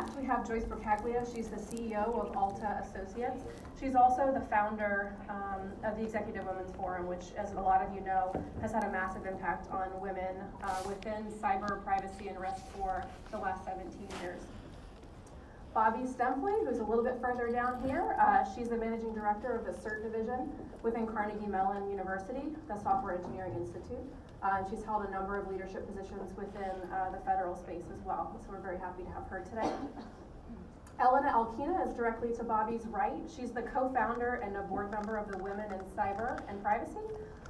left, we have Joyce Brocaglia. She's the CEO of Alta Associates. She's also the founder of the Executive Women's Forum, which, as a lot of you know, has had a massive impact on women within cyber privacy and risk for the last 17 years. Bobby Stempley, who's a little bit further down here, she's the managing director of the CERT division within Carnegie Mellon University, the Software Engineering Institute. And she's held a number of leadership positions within the federal space as well, so we're very happy to have her today. Elena Alkina is directly to Bobby's right. She's the co-founder and a board member of the Women in Cyber and Privacy,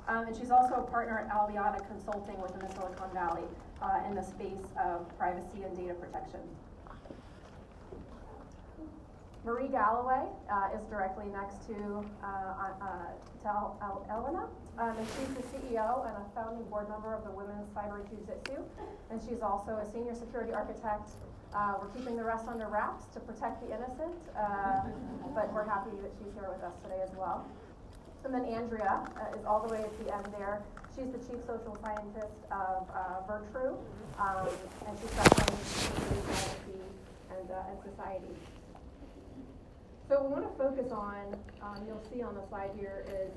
and she's also a partner at Albiata Consulting within the Silicon Valley in the space of privacy and data protection. Marie Galloway is directly next to Elena, and she's the CEO and a founding board member of the Women's Cyber Jiu-Jitsu, and she's also a senior security architect. We're keeping the rest under wraps to protect the innocent, but we're happy that she's here with us today as well. And then Andrea is all the way at the end there. She's the chief social scientist of Virtru, and she specializes in privacy and society. So what we want to focus on, you'll see on the slide here, is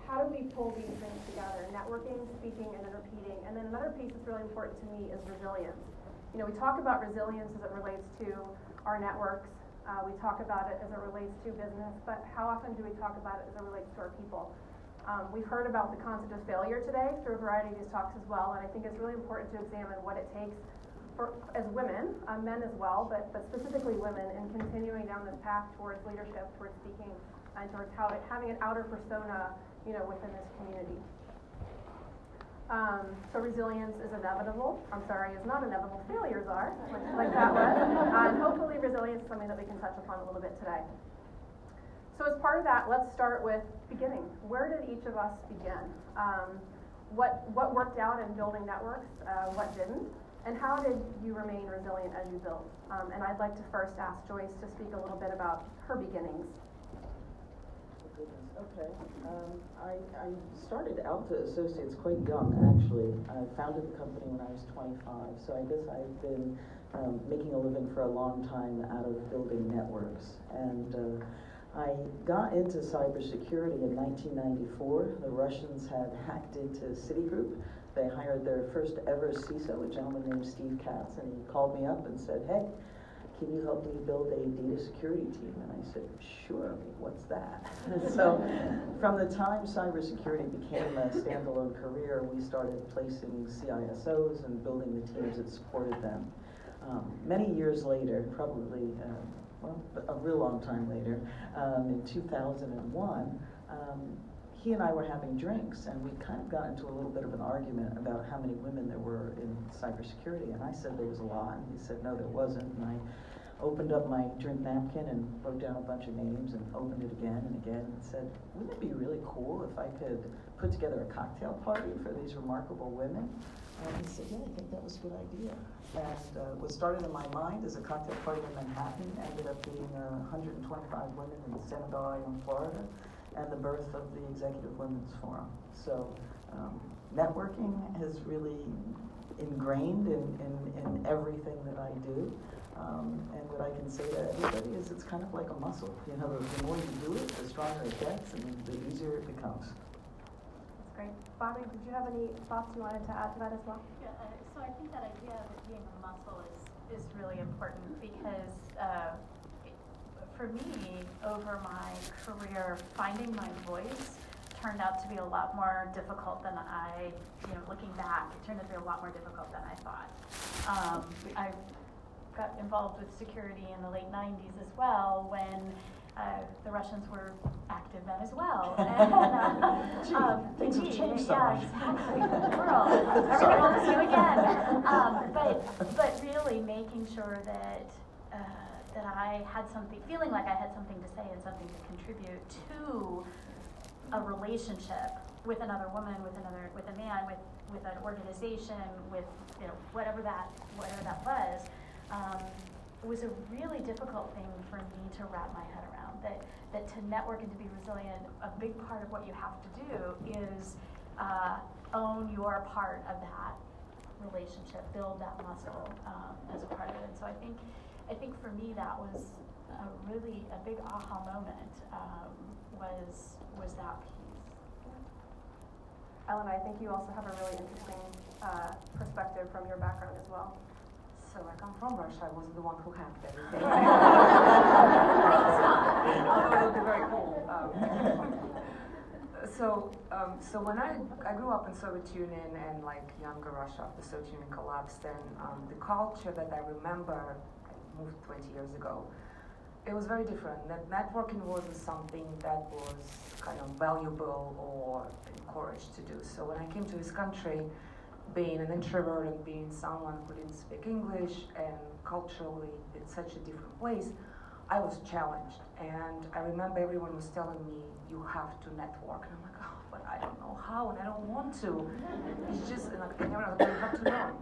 how do we pull these things together? Networking, speaking, and then repeating. And then another piece that's really important to me is resilience. We talk about resilience as it relates to our networks. We talk about it as it relates to business, but how often do we talk about it as it relates to our people? We've heard about the concept of failure today through a variety of these talks as well, and I think it's really important to examine what it takes as women, men as well, but specifically women, in continuing down this path towards leadership, towards speaking, and towards having an outer persona, within this community. So resilience is inevitable. Is not inevitable. Failures are, like that was. And hopefully resilience is something that we can touch upon a little bit today. So as part of that, let's start with beginning. Where did each of us begin? What worked out in building networks? What didn't? And how did you remain resilient as you built? And I'd like to first ask Joyce to speak a little bit about her beginnings. Okay. I started Alta Associates quite young, actually. I founded the company when I was 25, so I guess I've been making a living for a long time out of building networks. And I got into cybersecurity in 1994. The Russians had hacked into Citigroup. They hired their first ever CISO, a gentleman named Steve Katz, and he called me up and said, "Hey, can you help me build a data security team?" And I said, "Sure, what's that?" So from the time cybersecurity became a standalone career, we started placing CISOs and building the teams that supported them. Many years later, probably, a real long time later, in 2001, he and I were having drinks, and we kind of got into a little bit of an argument about how many women there were in cybersecurity, and I said there was a lot, and he said no, there wasn't, and I opened up my drink napkin and wrote down a bunch of names and opened it again and again and said, wouldn't it be really cool if I could put together a cocktail party for these remarkable women? And he said, yeah, I think that was a good idea. And what started in my mind as a cocktail party in Manhattan ended up being 125 women in Sanibel Island, Florida, and the birth of the Executive Women's Forum. So networking has really ingrained in everything that I do. And what I can say to everybody is it's kind of like a muscle. The more you do it, the stronger it gets and the easier it becomes. That's great. Bobby, did you have any thoughts you wanted to add to that as well? Yeah, so I think that idea of it being a muscle is really important because for me, over my career, finding my voice turned out to be a lot more difficult than looking back, it turned out to be a lot more difficult than I thought. I got involved with security in the late 90s as well when the Russians were active then as well. And, things have changed so much. Yeah, exactly. The world. Everything will see you again. But really making sure that I had something, feeling like I had something to say and something to contribute to a relationship with another woman, with a man, with an organization, with whatever that was a really difficult thing for me to wrap my head around. That to network and to be resilient, a big part of what you have to do is own your part of that relationship, build that muscle as a part of it. And so I think I think for me that was a big aha moment, was that piece. Ellen, I think you also have a really interesting perspective from your background as well. So I come from Russia. I wasn't the one who hacked everything. Although it would be very cool. So when I grew up in Soviet Union and like younger Russia after the Soviet Union collapsed, and the culture that I remember, I moved 20 years ago, it was very different. That networking wasn't something that was kind of valuable or encouraged to do. So when I came to this country, being an introvert and being someone who didn't speak English and culturally in such a different place, I was challenged. And I remember everyone was telling me, you have to network. And I'm like, oh, but I don't know how and I don't want to. It's just, and everyone was like, you have to learn.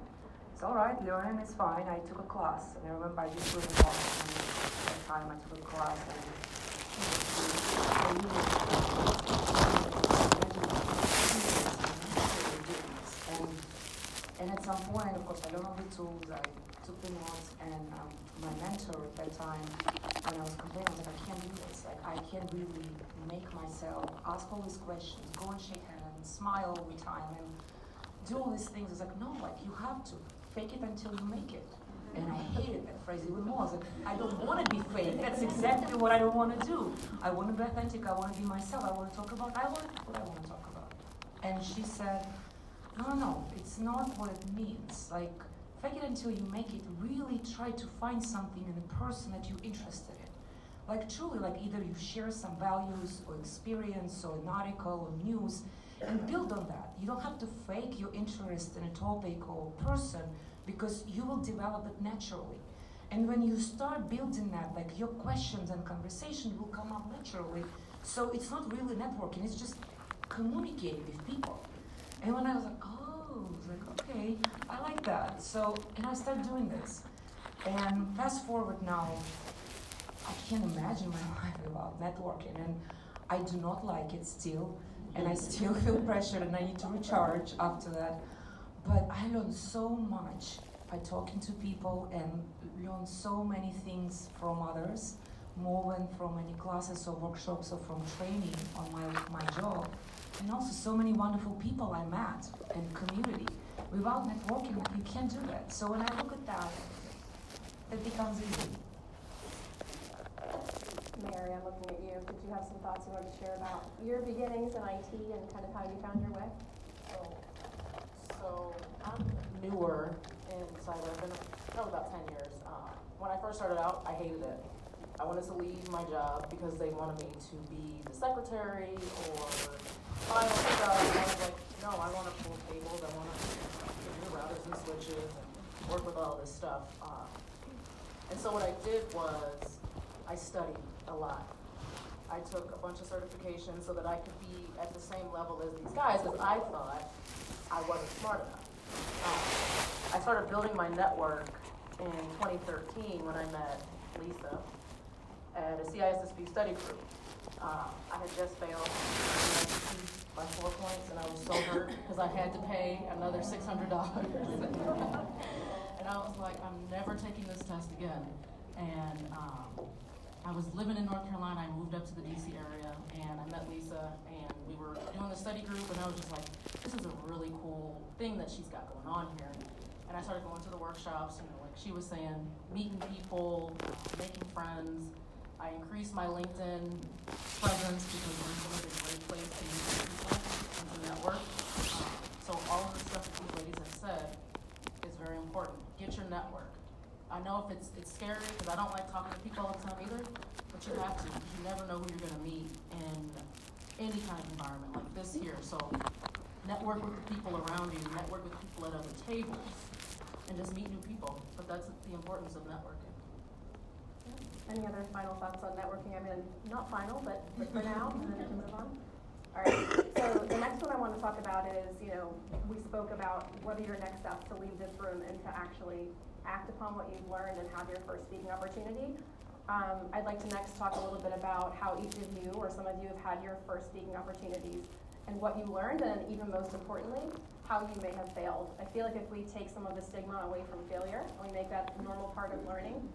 It's all right, learning is fine. I took a class, and I remember I just really loved it. And at that time I took a class, and at some point, of course, I learned all the tools, I took the notes, and my mentor at that time, when I was complaining, I was like, I can't do this. Like, I can't really make myself ask all these questions, go and shake hands, smile all the time, and do all these things. It's like, no, like, you have to fake it until you make it. And I hated that phrase even more. I was like, I don't want to be fake. That's exactly what I don't want to do. I want to be authentic. I want to be myself. I want to talk about what I want to talk about. And she said, no, it's not what it means. Like, fake it until you make it. Really try to find something in the person that you're interested in. Like, truly, like, either you share some values or experience or an article or news and build on that. You don't have to fake your interest in a topic or person, because you will develop it naturally. And when you start building that, like, your questions and conversation will come up naturally. So it's not really networking, it's just communicating with people. And when I was like, okay, I like that. So, and I started doing this. And fast forward now, I can't imagine my life without networking. And I do not like it still. And I still feel pressured and I need to recharge after that. But I learned so much by talking to people and learned so many things from others, more than from any classes or workshops or from training on my job. And also so many wonderful people I met and community. Without networking, you can't do that. So when I look at that, it becomes easy. Mary, I'm looking at you. Did you have some thoughts you wanted to share about your beginnings in IT and kind of how you found your way? So I'm newer in cyber. I've been probably about 10 years. When I first started out, I hated it. I wanted to leave my job because they wanted me to be the secretary or file stuff. And I was like, no, I want to pull cables. I want to do routers and switches and work with all this stuff. And so what I did was I studied a lot. I took a bunch of certifications so that I could be at the same level as these guys, because I thought I wasn't smart enough. I started building my network in 2013 when I met Lisa at a CISSP study group. I had just failed by 4 points, and I was so hurt because I had to pay another $600. And I was like, I'm never taking this test again. And I was living in North Carolina. I moved up to the DC area, and I met Lisa, and we were doing the study group, and I was just like, this is a really cool thing that she's got going on here. And I started going to the workshops, and like she was saying, meeting people, making friends. I increased my LinkedIn presence because LinkedIn is a great place to meet people and to network. So all of the stuff that these ladies have said is very important. Get your network. I know if it's scary because I don't like talking to people all the time either, but you have to. You never know who you're going to meet in any kind of environment like this here. So network with the people around you, network with people at other tables, and just meet new people. But that's the importance of networking. Any other final thoughts on networking? I mean, not final, but for now, and then we can move on. All right, so the next one I want to talk about is, we spoke about what are your next steps to leave this room and to actually act upon what you've learned and have your first speaking opportunity. I'd like to next talk a little bit about how each of you or some of you have had your first speaking opportunities and what you learned, and even most importantly, how you may have failed. I feel like if we take some of the stigma away from failure and we make that a normal part of learning,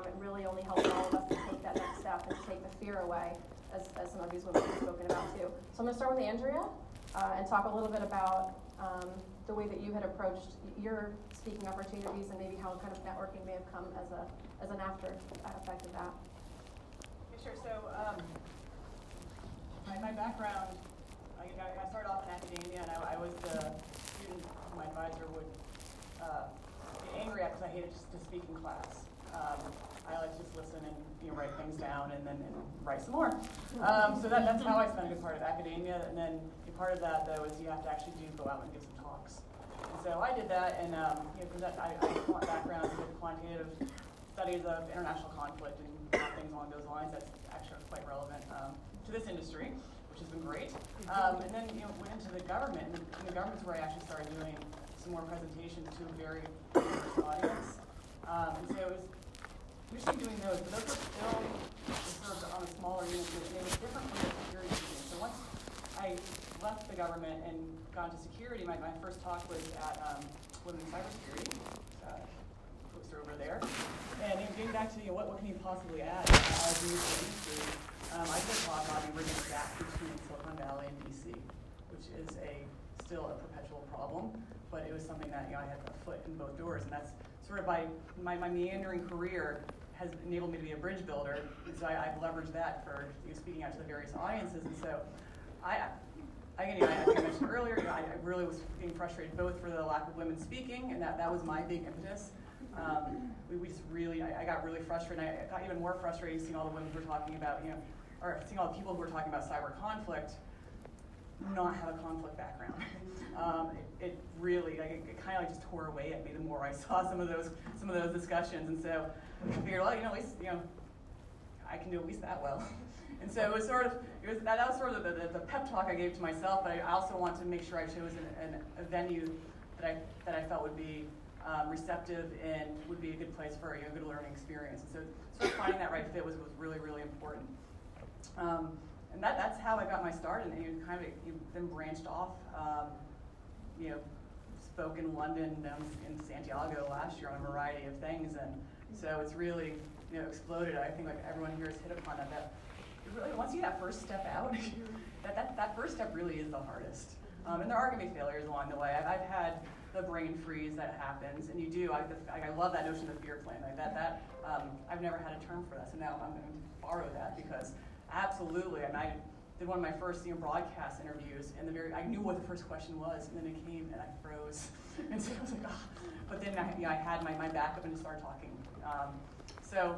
It really only helps all of us to take that next step and to take the fear away, as some of these women have spoken about too. So I'm going to start with Andrea and talk a little bit about the way that you had approached your speaking opportunities and maybe how kind of networking may have come as an after effect of that. Sure. So my background, I started off in academia, and I was the student who my advisor would get angry at because I hated just to speak in class. I like to just listen and write things down and then write some more. So that's how I spent a good part of academia. And then part of that though is you have to actually go out and give some talks. And so I did that, and for that I have a background with quantitative studies of international conflict and things along those lines. That's actually quite relevant to this industry, which has been great. And then went into the government, and the government's where I actually started doing some more presentations to a very diverse audience. And so it was interesting doing those, but those were still sort of on a smaller unit, and it was different from the security team. So once I left the government and got into security, my first talk was at Women in Cybersecurity, poster over there. And getting back to what can you possibly add as a new industry, I did a talk on bringing it back between Silicon Valley and DC, which is still a perpetual problem, but it was something that I had a foot in both doors, and that's sort of my meandering career has enabled me to be a bridge builder, and so I've leveraged that for speaking out to the various audiences. And so I think I mentioned earlier, I really was being frustrated both for the lack of women speaking, and that was my big impetus. We just really, I got really frustrated, and I got even more frustrated seeing all the women who were talking about, or seeing all the people who were talking about cyber conflict not have a conflict background. It really, it kind of just tore away at me the more I saw some of those discussions, and so I figured, well, at least, I can do at least that well. And so that was sort of the pep talk I gave to myself, but I also wanted to make sure I chose a venue that I felt would be receptive and would be a good place for a good learning experience. And so sort of finding that right fit was really, really important. And that's how I got my start, and you've been branched off. Spoke in London, in Santiago last year on a variety of things, and so it's really exploded. I think like everyone here has hit upon that really, once you get that first step out, that first step really is the hardest. And there are going to be failures along the way. I've had the brain freeze that happens, and you do. I love that notion of fear plan. Like that I've never had a term for that, so now I'm going to borrow that because absolutely. I did one of my first broadcast interviews, and I knew what the first question was, and then it came, and I froze. And so I was like, oh. But then I had my backup and just started talking. So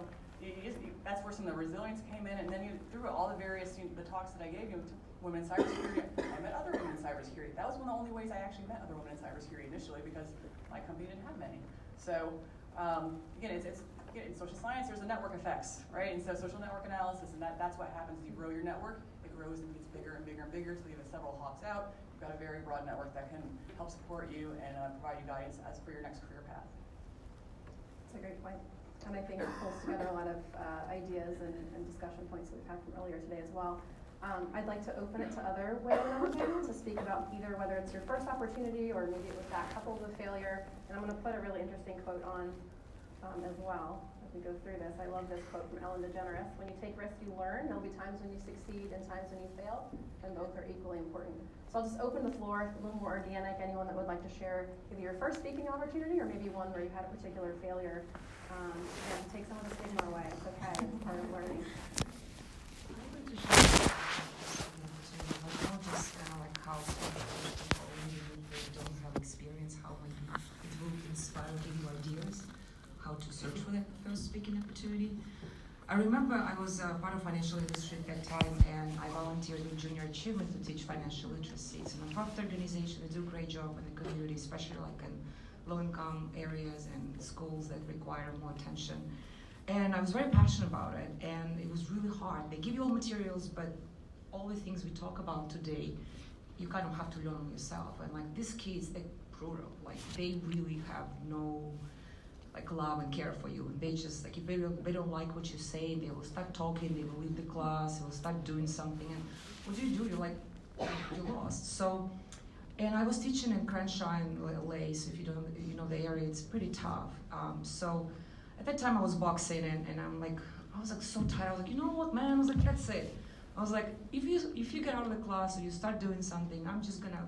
that's where some of the resilience came in, and then through all the various the talks that I gave to women in cybersecurity, I met other women in cybersecurity. That was one of the only ways I actually met other women in cybersecurity initially, because my company didn't have many. So again, it's in social science, there's the network effects, right? And so social network analysis, and that's what happens as you grow your network. It grows and gets bigger and bigger and bigger, so you have several hops out. You've got a very broad network that can help support you and provide you guidance as for your next career path. That's a great point. And I think it pulls together a lot of ideas and discussion points that we've had from earlier today as well. I'd like to open it to other women on the panel to speak about either whether it's your first opportunity or maybe it was that coupled with failure. And I'm going to put a really interesting quote on as well as we go through this. I love this quote from Ellen DeGeneres. When you take risks, you learn. There'll be times when you succeed and times when you fail, and both are equally important. So I'll just open the floor, a little more organic. Anyone that would like to share either your first speaking opportunity or maybe one where you had a particular failure. And take some of the stigma away. It's okay. It's part of learning. I would just notice like how some people, even if they don't have experience, how maybe it will inspire, give you ideas how to search for that first speaking opportunity. I remember I was part of financial industry at that time, and I volunteered in Junior Achievement to teach financial literacy. It's a nonprofit organization. They do a great job in the community, especially like in low-income areas and schools that require more attention. And I was very passionate about it, and it was really hard. They give you all materials, but all the things we talk about today, you kind of have to learn them yourself. And like these kids, they're brutal. Like they really have no love and care for you. And they just if they don't like what you say, they will start talking, they will leave the class, they will start doing something. And what do? You're like, you're lost. So. And I was teaching in Crenshaw and LA, so if you don't know the area, it's pretty tough. at that time I was boxing, and I'm like, I was like so tired. I was like, you know what, man? I was like, that's it. I was like, if you get out of the class or you start doing something, I'm just gonna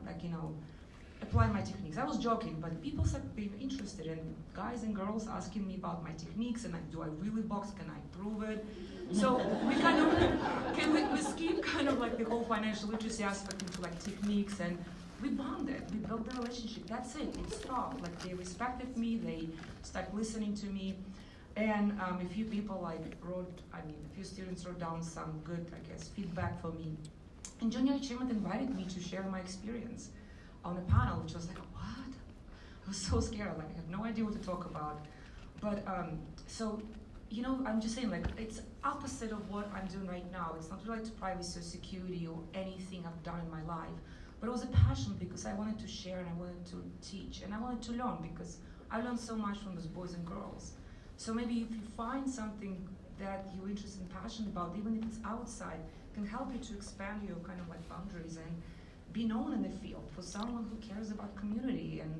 apply my techniques. I was joking, but people started being interested, and guys and girls asking me about my techniques, and like, do I really box? Can I prove it? So we kind of, we skip kind of like the whole financial literacy aspect into like techniques, and we bonded, we built the relationship, that's it, it stopped. Like they respected me, they started listening to me, and a few people a few students wrote down some good, I guess, feedback for me. And Junior Achievement invited me to share my experience on a panel, which was like, what? I was so scared, like I had no idea what to talk about. But so, I'm just saying, like, it's opposite of what I'm doing right now. It's not related to privacy or security or anything I've done in my life, but it was a passion because I wanted to share and I wanted to teach and I wanted to learn because I learned so much from those boys and girls. So maybe if you find something that you're interested and passionate about, even if it's outside, can help you to expand your kind of like boundaries and be known in the field for someone who cares about community, and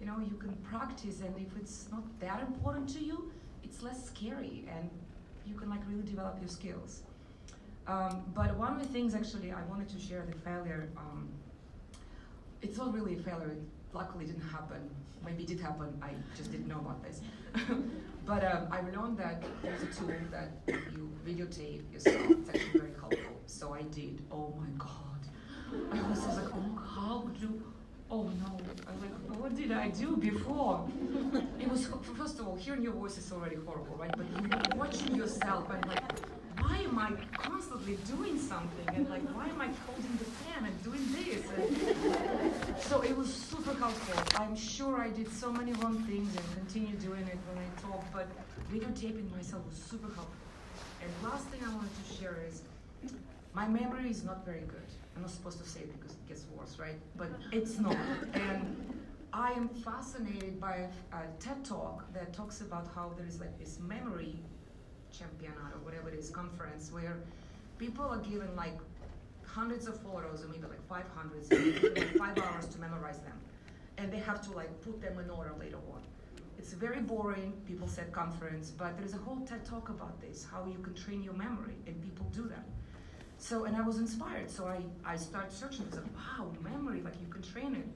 you can practice, and if it's not that important to you, it's less scary and you can like really develop your skills. But one of the things actually I wanted to share, the failure, it's not really a failure, it luckily didn't happen. Maybe it did happen, I just didn't know about this. But I learned that there's a tool that you videotape yourself, it's actually very helpful. So I did, oh my God. I was like, oh, how could you? Oh no, I was like, what did I do before? It was, first of all, hearing your voice is already horrible, right? But you're watching yourself and like, why am I constantly doing something? And like, why am I holding the pen and doing this? And so it was super helpful. I'm sure I did so many wrong things and continue doing it when I talk, but videotaping myself was super helpful. And last thing I wanted to share is, my memory is not very good. I'm not supposed to say it because it gets worse, right? But it's not. And I am fascinated by a TED Talk that talks about how there is like this memory championate or whatever it is, conference, where people are given like hundreds of photos or maybe like 500, and they give them like 5 hours to memorize them. And they have to like put them in order later on. It's very boring, people said conference, but there's a whole TED Talk about this, how you can train your memory, and people do that. So, and I was inspired, so I started searching, I was like, wow, memory, like you can train it.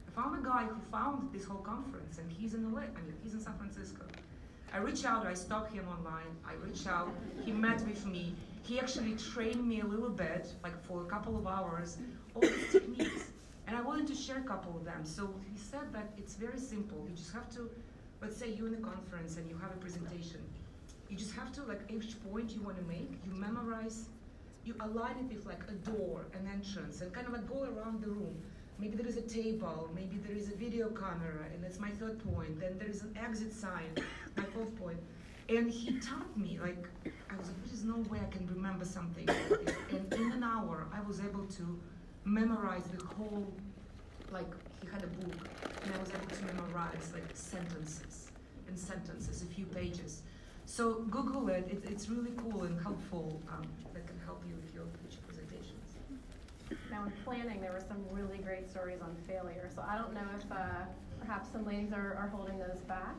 I found a guy who found this whole conference, and he's in he's in San Francisco. I reached out, I stalked him online, I reached out, he met with me, he actually trained me a little bit, like for a couple of hours, all these techniques, and I wanted to share a couple of them. So he said that it's very simple, you just have to, let's say you're in a conference and you have a presentation, you just have to, like each point you want to make, you memorize, you align it with like a door, an entrance, and kind of like go around the room. Maybe there is a table, maybe there is a video camera, and that's my third point. Then there is an exit sign, my fourth point. And he taught me, like, I was like, there's no way I can remember something like this. And in an hour, I was able to memorize the whole, like, he had a book, and I was able to memorize like sentences, a few pages. So Google it, it's really cool and helpful, that can help you with your future presentations. Now in planning, there were some really great stories on failure, so I don't know if perhaps some ladies are holding those back.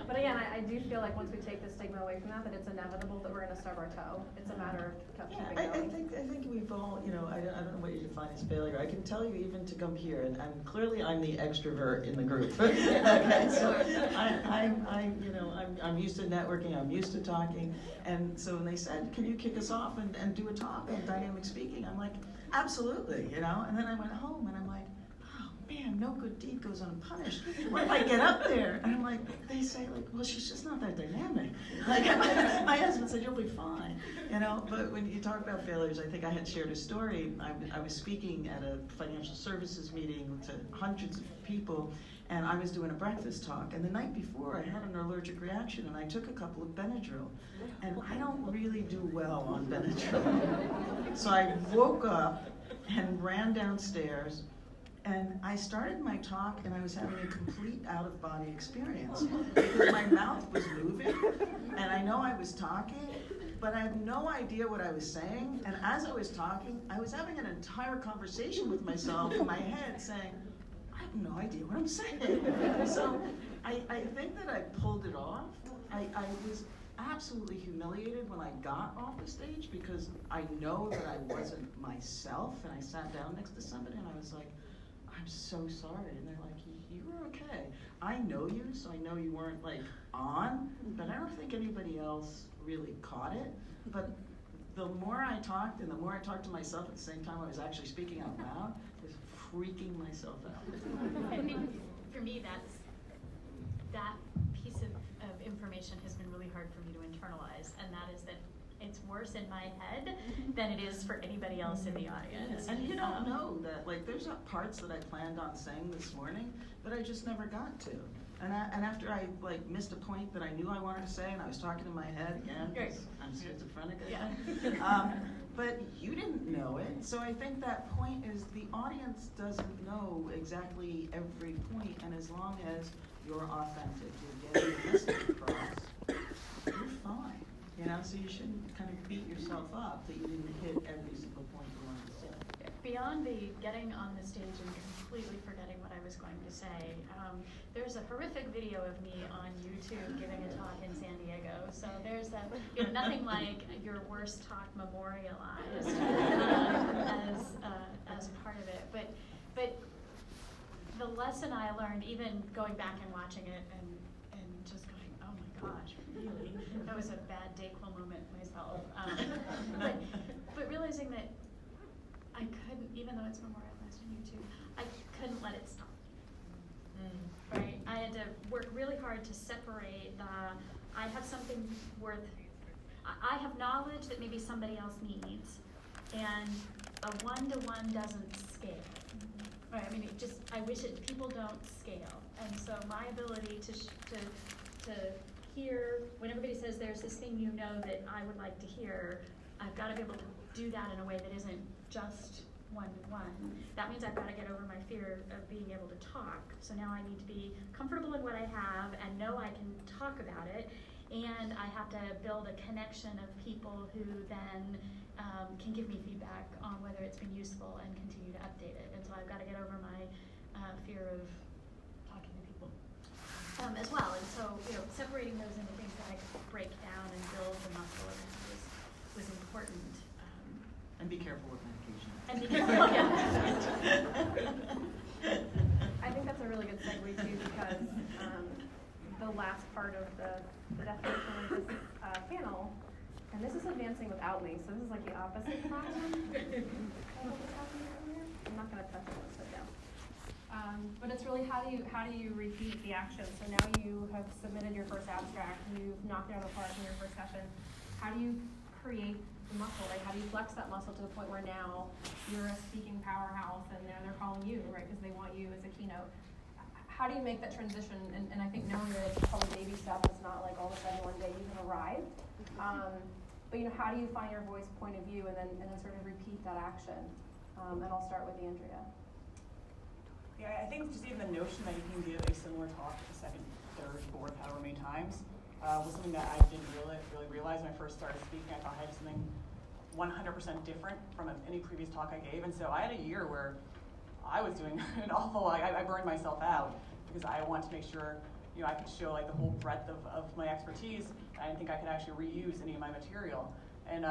But again, I do feel like once we take the stigma away from that it's inevitable that we're going to stub our toe. It's a matter of keeping going. I think we've all, I don't know what you define as failure. I can tell you even to come here, and clearly I'm the extrovert in the group. Okay, so I'm used to networking, I'm used to talking, and so when they said, can you kick us off and do a talk on dynamic speaking, I'm like, absolutely, and then I went home and I'm like, man, no good deed goes unpunished. What if I get up there? And I'm like, they say, like, well, she's just not that dynamic. Like, my husband said, you'll be fine. But when you talk about failures, I think I had shared a story. I was speaking at a financial services meeting to hundreds of people, and I was doing a breakfast talk. And the night before, I had an allergic reaction, and I took a couple of Benadryl. And I don't really do well on Benadryl. So I woke up and ran downstairs, and I started my talk, and I was having a complete out-of-body experience because my mouth was moving, and I know I was talking, but I had no idea what I was saying. And as I was talking, I was having an entire conversation with myself in my head saying, I have no idea what I'm saying. So I think that I pulled it off. I was absolutely humiliated when I got off the stage because I know that I wasn't myself, and I sat down next to somebody and I was like, I'm so sorry. And they're like, you were okay. I know you, so I know you weren't like on, but I don't think anybody else really caught it. But the more I talked and the more I talked to myself at the same time I was actually speaking out loud, I was freaking myself out. I think for me, that piece of information has been really hard for me to internalize, and that is that it's worse in my head than it is for anybody else in the audience. And you don't know that, like, there's parts that I planned on saying this morning that I just never got to. And after I like missed a point that I knew I wanted to say, and I was talking in my head again, 'cause I'm schizophrenic, I think. But you didn't know it, so I think that point is the audience doesn't know exactly every point, and as long as you're authentic, you're getting your message across, you're fine. You know, so you shouldn't kind of beat yourself up that you didn't hit every single point you wanted to say. Beyond the getting on the stage and completely forgetting what I was going to say, there's a horrific video of me on YouTube giving a talk in San Diego. So there's nothing like your worst talk memorialized as part of it. But the lesson I learned, even going back and watching it and just going, oh my gosh, really? That was a bad Dayquil moment myself. But realizing that I couldn't, even though it's memorialized on YouTube, I couldn't let it stop. Right? I had to work really hard to separate I have something worth, I have knowledge that maybe somebody else needs, and a one-to-one doesn't scale. Right? I mean, I wish people don't scale. And so my ability to hear, when everybody says there's this thing you know that I would like to hear, I've got to be able to do that in a way that isn't just one-to-one. That means I've got to get over my fear of being able to talk. So now I need to be comfortable in what I have and know I can talk about it. And I have to build a connection of people who then can give me feedback on whether it's been useful and continue to update it. And so I've got to get over my fear of talking to people as well. And so, separating those into things that I could break down and build the muscle of was important. And be careful with medication. And be careful, yeah. I think that's a really good segue too, because the last part of the definition of this panel, and this is advancing without me, so this is like the opposite problem. I'm not going to touch it, let's sit down. But it's really how do you repeat the action? So now you have submitted your first abstract, you've knocked it out of the park in your first session. How do you create the muscle, right? How do you flex that muscle to the point where now you're a speaking powerhouse and now they're calling you, right? Because they want you as a keynote. How do you make that transition? And I think knowing that it's probably baby steps, it's not like all of a sudden one day you have arrived. But how do you find your voice, point of view, and then sort of repeat that action? And I'll start with Andrea. Yeah, I think just even the notion that you can give a similar talk the second, third, fourth, however many times was something that I didn't really realize when I first started speaking. I thought I had something 100% different from any previous talk I gave, and so I had a year where I was doing an awful. I burned myself out because I wanted to make sure I could show like the whole breadth of my expertise. I didn't think I could actually reuse any of my material, and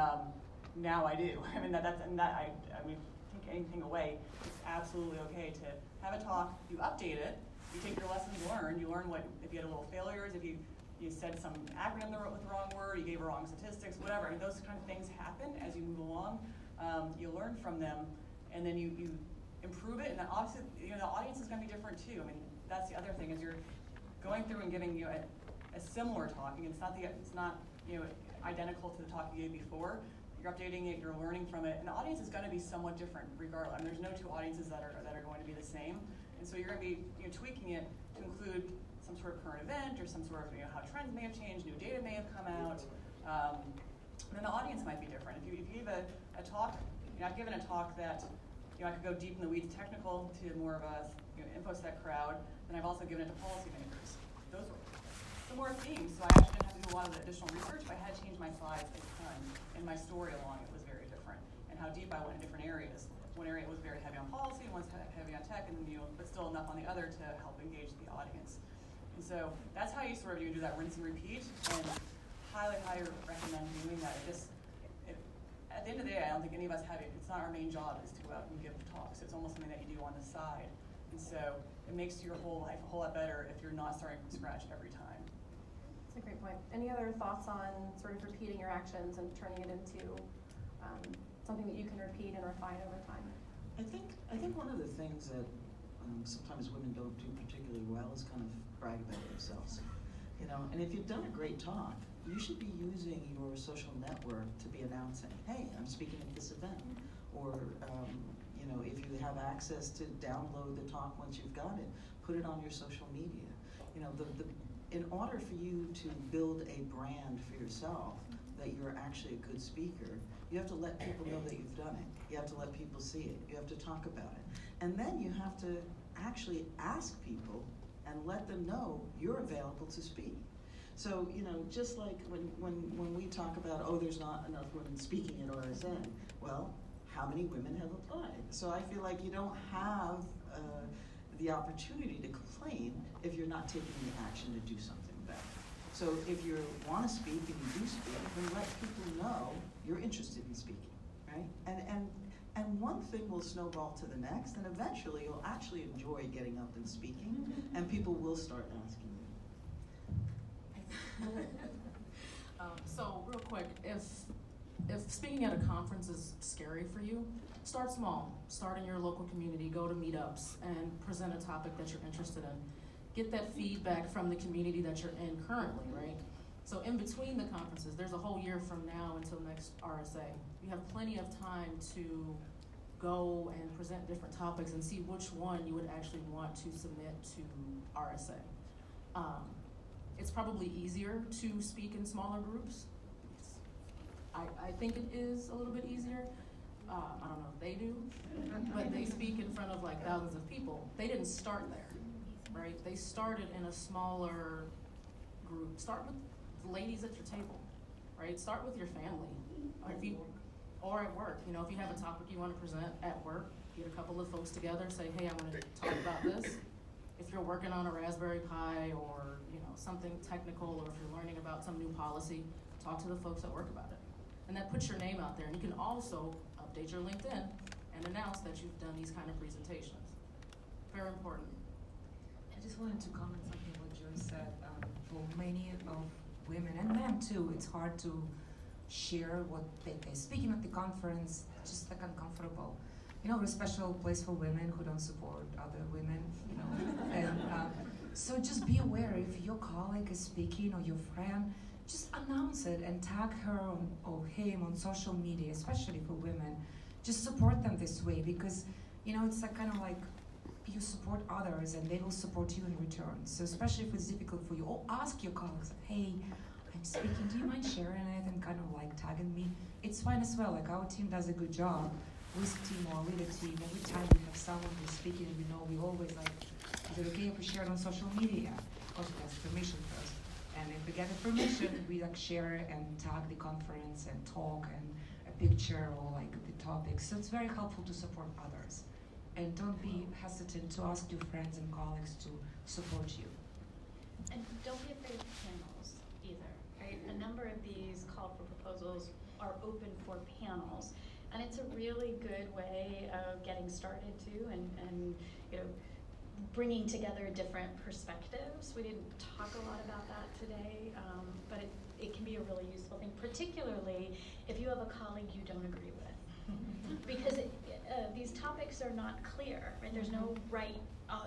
now I do. I mean I mean, take anything away. It's absolutely okay to have a talk. You update it. You take your lessons learned. You learn what if you had a little failures. If you said some acronym with the wrong word, you gave a wrong statistics, whatever. And those kind of things happen as you move along. You learn from them, and then you improve it. And then obviously, the audience is going to be different too. I mean, that's the other thing is you're going through and giving a similar talk. It's not identical to the talk you gave before. You're updating it. You're learning from it, and the audience is going to be somewhat different regardless. I mean, there's no two audiences that are going to be the same, and so you're going to be tweaking it to include some sort of current event or some sort of how trends may have changed, new data may have come out. And then the audience might be different. If you give a talk, I've given a talk that I could go deep in the weeds, technical to more of a InfoSec crowd. Then I've also given it to policymakers. Those were similar themes, so I actually didn't have to do a lot of the additional research, but I had to change my slides a ton, and my story along it was very different, and how deep I went in different areas. One area was very heavy on policy, one's heavy on tech, and then but still enough on the other to help engage the audience. And so that's how you sort of do that rinse and repeat, and highly, highly recommend doing that. At the end of the day, I don't think any of us have it. It's not our main job is to go out and give talks. It's almost something that you do on the side. And so it makes your whole life a whole lot better if you're not starting from scratch every time. That's a great point. Any other thoughts on sort of repeating your actions and turning it into something that you can repeat and refine over time? I think one of the things that sometimes women don't do particularly well is kind of brag about themselves. And if you've done a great talk, you should be using your social network to be announcing, hey, I'm speaking at this event. Or, if you have access to download the talk once you've got it, put it on your social media. In order for you to build a brand for yourself, that you're actually a good speaker, you have to let people know that you've done it. You have to let people see it. You have to talk about it. And then you have to actually ask people and let them know you're available to speak. So, just like when we talk about, there's not enough women speaking at RSA, well, how many women have applied? So I feel like you don't have the opportunity to complain if you're not taking the action to do something about it. So if you want to speak and you do speak, then let people know you're interested in speaking, right? And one thing will snowball to the next, and eventually you'll actually enjoy getting up and speaking, and people will start asking you. So real quick, if speaking at a conference is scary for you, start small. Start in your local community, go to meetups, and present a topic that you're interested in. Get that feedback from the community that you're in currently, right? So in between the conferences, there's a whole year from now until next RSA. You have plenty of time to go and present different topics and see which one you would actually want to submit to RSA. It's probably easier to speak in smaller groups. I think it is a little bit easier. I don't know if they do, but they speak in front of like thousands of people. They didn't start there, right? They started in a smaller group. Start with the ladies at your table, right? Start with your family, or at work. If you have a topic you want to present at work, get a couple of folks together, say, hey, I want to talk about this. If you're working on a Raspberry Pi or something technical, or if you're learning about some new policy, talk to the folks that work about it. And that puts your name out there. And you can also update your LinkedIn and announce that you've done these kind of presentations. Very important. I just wanted to comment something what Joyce said. For many of women and men too, it's hard to share what they're speaking at the conference, just like uncomfortable. We're a special place for women who don't support other women, and so just be aware if your colleague is speaking or your friend, just announce it and tag her or him on social media, especially for women. Just support them this way because, it's kind of like you support others and they will support you in return. So especially if it's difficult for you, or ask your colleagues, hey, I'm speaking, do you mind sharing it and kind of like tagging me? It's fine as well, like our team does a good job. Risk team or leader team, every time we have someone who's speaking, we always like, is it okay if we share it on social media? Of course, it has permission first. And if we get the permission, we like share it and tag the conference and talk and a picture or like the topic. So it's very helpful to support others. And don't be hesitant to ask your friends and colleagues to support you. And don't be afraid of panels either, right? A number of these call for proposals are open for panels. And it's a really good way of getting started too, and bringing together different perspectives. We didn't talk a lot about that today, but it can be a really useful thing, particularly if you have a colleague you don't agree with, because these topics are not clear, right? There's no right,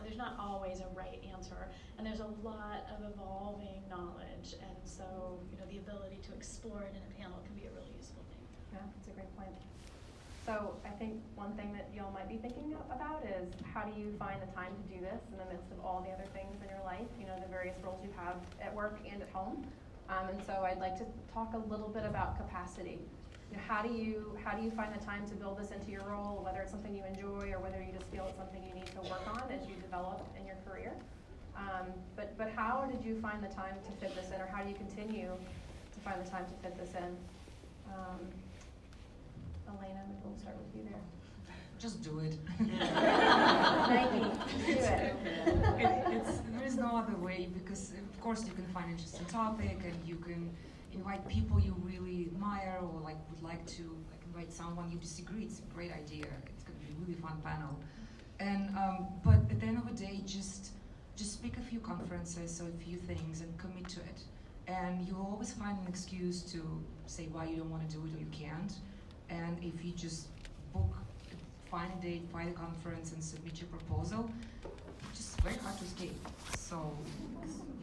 there's not always a right answer, and there's a lot of evolving knowledge, and so the ability to explore it in a panel can be a really useful thing. Yeah, that's a great point. So I think one thing that y'all might be thinking about is how do you find the time to do this in the midst of all the other things in your life, the various roles you have at work and at home. And so I'd like to talk a little bit about capacity. How do you find the time to build this into your role, whether it's something you enjoy or whether you just feel it's something you need to work on as you develop in your career. But how did you find the time to fit this in, or how do you continue to find the time to fit this in? Elena, maybe we'll start with you there. just do it. Nike, do it. There is no other way, because of course you can find interesting topic and you can invite people you really admire or like would like to invite someone you disagree. It's a great idea. It's going to be a really fun panel. And but at the end of the day, just pick a few conferences or a few things and commit to it. And you'll always find an excuse to say why you don't want to do it or you can't. And if you just find a date, find a conference, and submit your proposal, it's just very hard to escape. So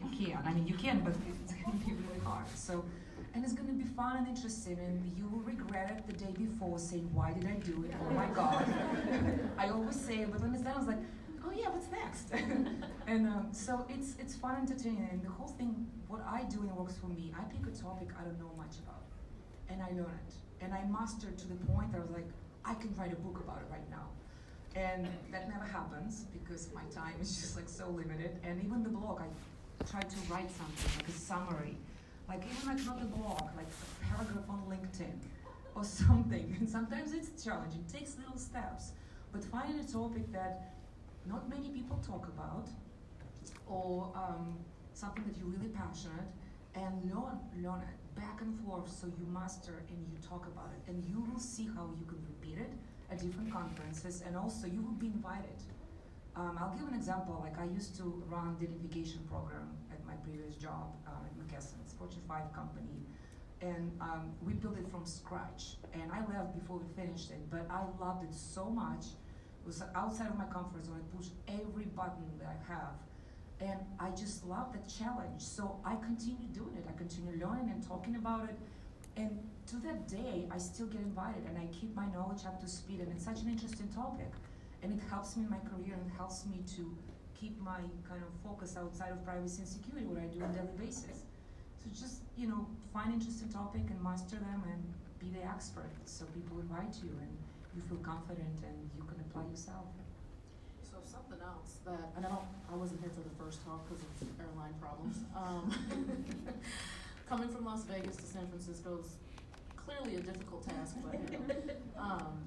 you can. I mean, you can, but it's going to be really hard. So, and it's going to be fun and interesting, and you will regret it the day before, saying, "Why did I do it? Oh my God!" I always say it, but when it's done, I was like, "Oh yeah, what's next?" And so it's fun, entertaining, and the whole thing. What I do and it works for me. I pick a topic I don't know much about, and I learn it, and I master it to the point that I was like, I can write a book about it right now. And that never happens because my time is just like so limited. And even the blog, I try to write something, like a summary. Like even like not a blog, like a paragraph on LinkedIn or something. And sometimes it's challenging, it takes little steps. But finding a topic that not many people talk about, or something that you're really passionate, and learn it back and forth so you master and you talk about it. And you will see how you can repeat it at different conferences, and also you will be invited. I'll give an example. Like I used to run the identification program at my previous job at McKesson's, Fortune 5 company, and we built it from scratch. And I left before we finished it, but I loved it so much. It was outside of my comfort zone. I pushed every button that I have, and I just love that challenge. So I continue doing it. I continue learning and talking about it. And to that day, I still get invited, and I keep my knowledge up to speed. And it's such an interesting topic. And it helps me in my career, and it helps me to keep my kind of focus outside of privacy and security, what I do on a daily basis. So just, find interesting topic and master them and be the expert. So people invite you, and you feel confident, and you can apply yourself. So something else that, and I wasn't here for the first talk because of airline problems. Coming from Las Vegas to San Francisco is clearly a difficult task, but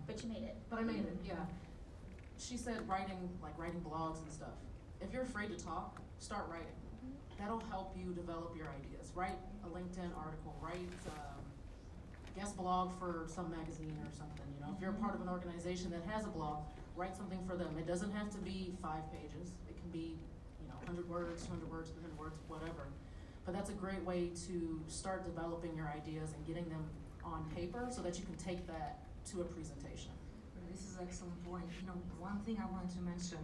But you made it. But I made it, yeah. She said writing blogs and stuff. If you're afraid to talk, start writing. That'll help you develop your ideas. Write a LinkedIn article, write a guest blog for some magazine or something. If you're a part of an organization that has a blog, write something for them. It doesn't have to be 5 pages. It can be, 100 words, 200 words, 300 words, whatever. But that's a great way to start developing your ideas and getting them on paper so that you can take that to a presentation. This is an excellent point. One thing I wanted to mention,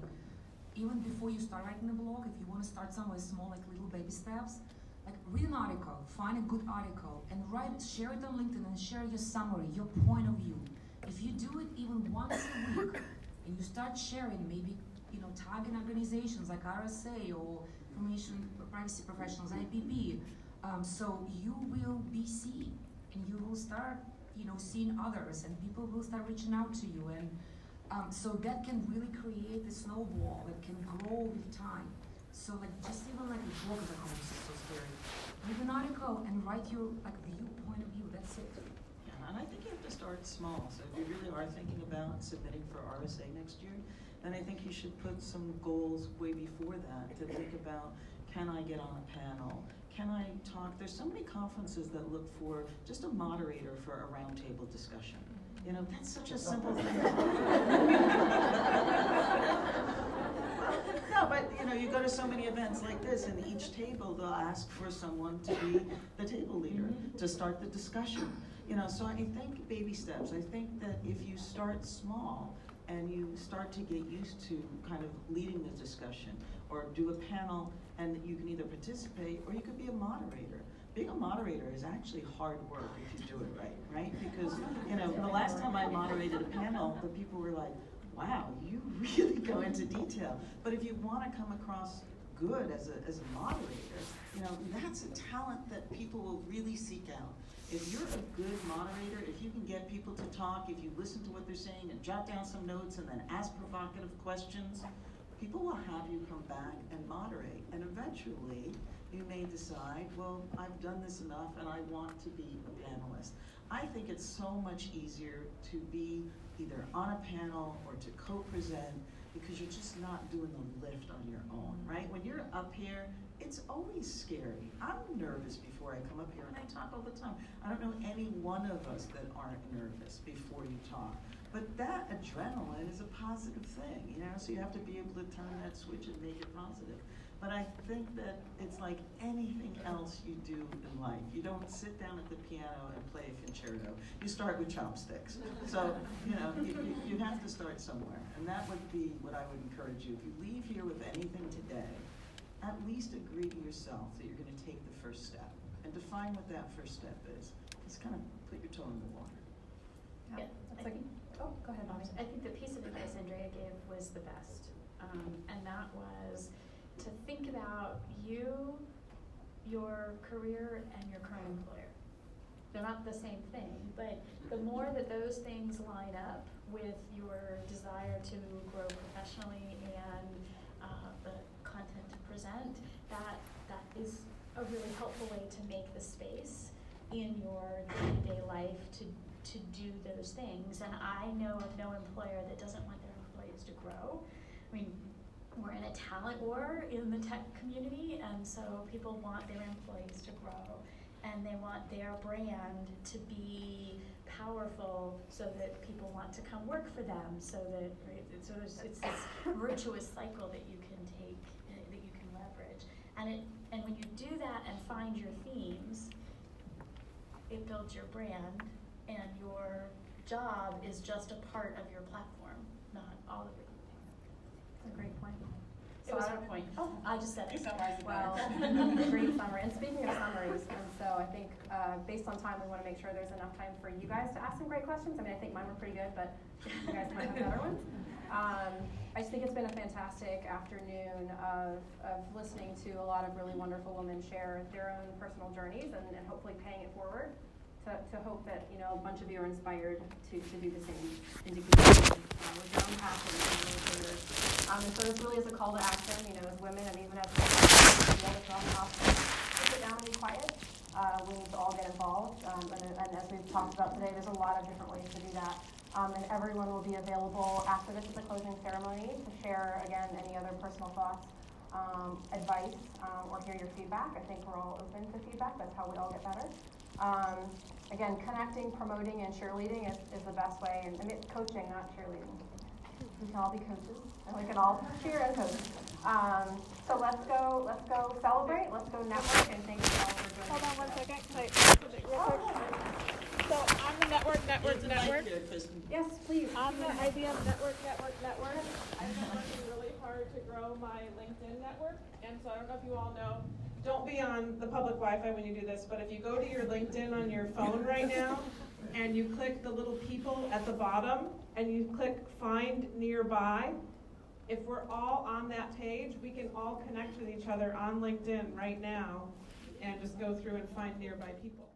even before you start writing a blog, if you want to start somewhere small, like little baby steps, like read an article, find a good article, and share it on LinkedIn and share your summary, your point of view. If you do it even once a week, and you start sharing, maybe, target organizations like RSA or Information Privacy Professionals, IPP, so you will be seen, and you will start seeing others, and people will start reaching out to you, and so that can really create a snowball that can grow with time. So just even a blog is this is so scary. Read an article and write your point of view. That's it. Yeah, and I think you have to start small. So if you really are thinking about submitting for RSA next year, then I think you should put some goals way before that to think about, can I get on a panel? Can I talk? There's so many conferences that look for just a moderator for a roundtable discussion. That's such a simple thing. No, but you go to so many events like this, and each table they'll ask for someone to be the table leader to start the discussion. So I think baby steps. I think that if you start small and you start to get used to kind of leading the discussion, or do a panel, and you can either participate or you could be a moderator. Being a moderator is actually hard work if you do it right? Because the last time I moderated a panel, the people were like, wow, you really go into detail. But if you want to come across good as a moderator, that's a talent that people will really seek out. If you're a good moderator, if you can get people to talk, if you listen to what they're saying and jot down some notes and then ask provocative questions, people will have you come back and moderate. And eventually, you may decide, well, I've done this enough and I want to be a panelist. I think it's so much easier to be either on a panel or to co-present because you're just not doing the lift on your own, right? When you're up here, it's always scary. I'm nervous before I come up here, and I talk all the time. I don't know any one of us that aren't nervous before you talk. But that adrenaline is a positive thing, so you have to be able to turn that switch and make it positive. But I think that it's like anything else you do in life. You don't sit down at the piano and play a concerto. You start with chopsticks. So, you have to start somewhere. And that would be what I would encourage you. If you leave here with anything today, at least agree to yourself that you're going to take the first step. And define what that first step is. Just kind of put your toe in the water. Yeah, Oh, go ahead, Bonnie. I think the piece of advice Andrea gave was the best, and that was to think about you, your career, and your current employer. They're not the same thing, but the more that those things line up with your desire to grow professionally and the content to present, that is a really helpful way to make the space in your day-to-day life to do those things. And I know of no employer that doesn't want their employees to grow. I mean, we're in a talent war in the tech community, and so people want their employees to grow, and they want their brand to be powerful so that people want to come work for them, so it's this virtuous cycle that you can take, that you can leverage. And when you do that and find your themes, it builds your brand, and your job is just a part of your platform, not all of it. That's a great point. It was her point. Oh, I just said it. Well, great summary. And speaking of summaries, and so I think based on time, we want to make sure there's enough time for you guys to ask some great questions. I mean, I think mine were pretty good, but you guys might have better ones. I just think it's been a fantastic afternoon of listening to a lot of really wonderful women share their own personal journeys and hopefully paying it forward to hope that a bunch of you are inspired to do the same and to keep going with your own passion and your own careers. And so this really is a call to action, as women and even as men, sit down and be quiet. We need to all get involved, and as we've talked about today, there's a lot of different ways to do that. And everyone will be available after this at the closing ceremony to share, again, any other personal thoughts, advice, or hear your feedback. I think we're all open to feedback. That's how we all get better. Again, connecting, promoting, and cheerleading is the best way, and it's coaching, not cheerleading. We can all be coaches, and we can all cheer and coach. So let's go celebrate, let's go network, and thank you all for joining us. Hold on 1 second, can I say something real quick? So I'm the network. Yes, please. I'm the IBM network. I've been working really hard to grow my LinkedIn network, and so I don't know if you all know, don't be on the public Wi-Fi when you do this, but if you go to your LinkedIn on your phone right now, and you click the little people at the bottom, and you click Find Nearby, if we're all on that page, we can all connect with each other on LinkedIn right now, and just go through and find nearby people.